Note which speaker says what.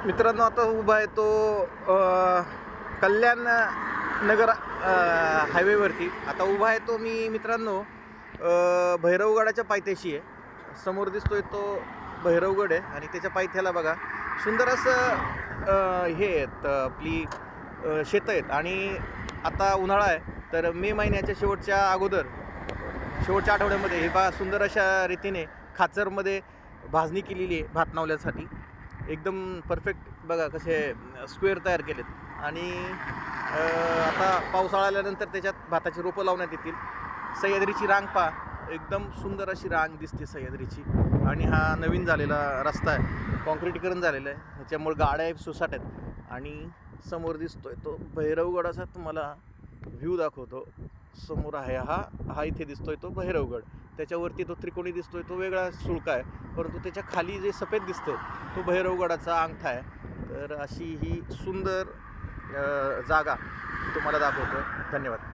Speaker 1: मित्रांनो, आता उभा आहे तो कल्याण नगर हायवेवरती. आता उभा आहे तो मी मित्रांनो भैरवगडाच्या पायथ्याशी आहे. समोर दिसतोय तो भैरवगड आहे आणि त्याच्या पायथ्याला बघा सुंदर असं हे आहेत आपली शेतं आहेत. आणि आता उन्हाळा आहे तर मे महिन्याच्या शेवटच्या आठवड्यामध्ये हे बघा सुंदर अशा रीतीने खाचरमध्ये भाजणी केलेली आहे भात नावल्यासाठी. एकदम परफेक्ट बघा कसे स्क्वेअर तयार केलेत. आणि आता पावसाळा आल्यानंतर त्याच्यात भाताची रोपं लावण्यात येतील. सह्याद्रीची रांग पहा, एकदम सुंदर अशी रांग दिसते सह्याद्रीची. आणि हा नवीन झालेला रस्ता आहे, कॉन्क्रिटीकरण झालेलं आहे, ह्याच्यामुळे गाड्या सुसाट आहेत. आणि समोर दिसतोय तो भैरवगडाचा तुम्हाला व्ह्यू दाखवतो. समोर आहे हा इथे दिसतोय तो भैरवगड. त्याच्यावरती तो त्रिकोणी दिसतोय तो वेगळा सुळका आहे, परंतु त्याच्या खाली जे सफेद दिसतंय तो भैरवगडाचा अंगठा आहे. तर अशी ही सुंदर जागा तुम्हाला दाखवतो. धन्यवाद.